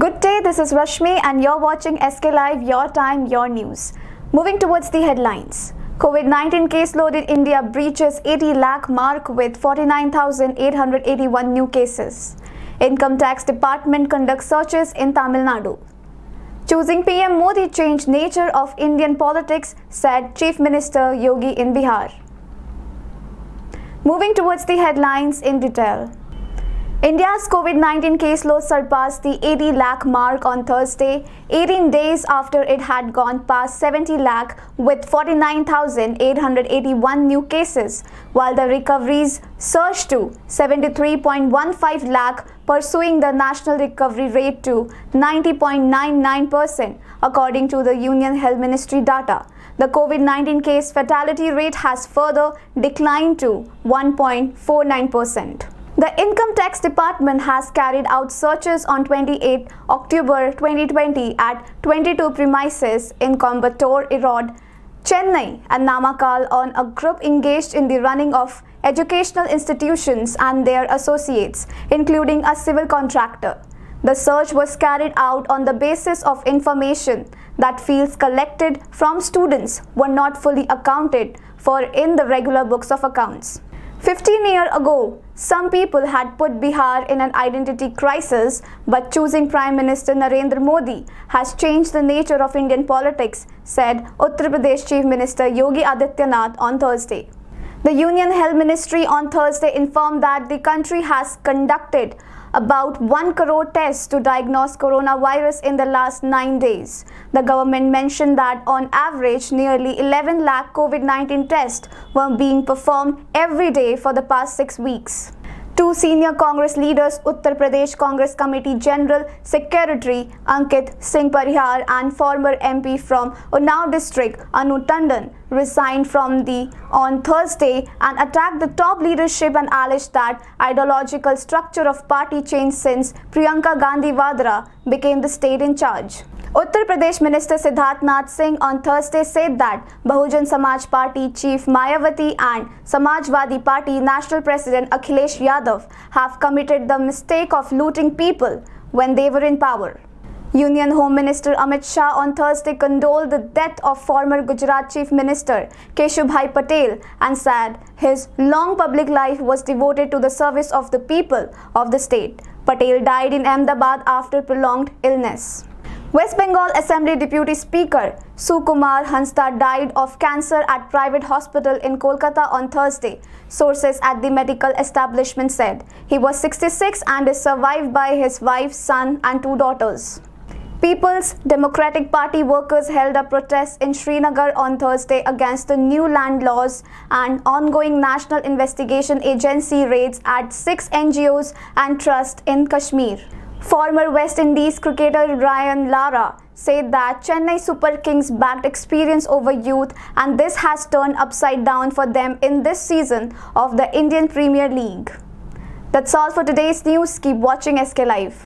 Good day, this is Rashmi and you're watching SK Live, your time, your news. Moving towards the headlines. COVID-19 caseload in India breaches 80 lakh mark with 49,881 new cases. Income Tax Department conducts searches in Tamil Nadu. Choosing PM Modi changed nature of Indian politics, said Chief Minister Yogi in Bihar. Moving towards the headlines in detail. India's COVID-19 caseload surpassed the 80 lakh mark on Thursday, 18 days after it had gone past 70 lakh with 49,881 new cases, while the recoveries surged to 73.15 lakh, pursuing the national recovery rate to 90.99%, according to the Union Health Ministry data. The COVID-19 case fatality rate has further declined to 1.49%. The Income Tax Department has carried out searches on 28 October 2020 at 22 premises in Coimbatore, Erode, Chennai and Namakkal on a group engaged in the running of educational institutions and their associates, including a civil contractor. The search was carried out on the basis of information that fields collected from students were not fully accounted for in the regular books of accounts. 15 years ago, some people had put Bihar in an identity crisis, but choosing Prime Minister Narendra Modi has changed the nature of Indian politics, said Uttar Pradesh Chief Minister Yogi Adityanath on Thursday. The Union Health Ministry on Thursday informed that the country has conducted about 1 crore tests to diagnose coronavirus in the last 9 days. The government mentioned that on average, nearly 11 lakh COVID-19 tests were being performed every day for the past 6 weeks. Two senior Congress leaders, Uttar Pradesh Congress Committee General Secretary Ankit Singh Parihar and former MP from Unnao district Anu Tandon resigned from on Thursday and attacked the top leadership and alleged that ideological structure of party changed since Priyanka Gandhi Vadra became the state in charge. Uttar Pradesh Minister Siddharth Nath Singh on Thursday said that Bahujan Samaj Party Chief Mayawati and Samajwadi Party National President Akhilesh Yadav have committed the mistake of looting people when they were in power. Union Home Minister Amit Shah on Thursday condoled the death of former Gujarat Chief Minister Keshubhai Patel and said his long public life was devoted to the service of the people of the state. Patel died in Ahmedabad after prolonged illness. West Bengal Assembly Deputy Speaker Sukumar Hansda died of cancer at private hospital in Kolkata on Thursday. Sources at the medical establishment said he was 66 and is survived by his wife, son and 2 daughters. People's Democratic Party workers held a protest in Srinagar on Thursday against the new land laws and ongoing National Investigation Agency raids at 6 NGOs and trusts in Kashmir. Former West Indies cricketer Ryan Lara said that Chennai Super Kings backed experience over youth and this has turned upside down for them in this season of the Indian Premier League. That's all for today's news. Keep watching SK Live.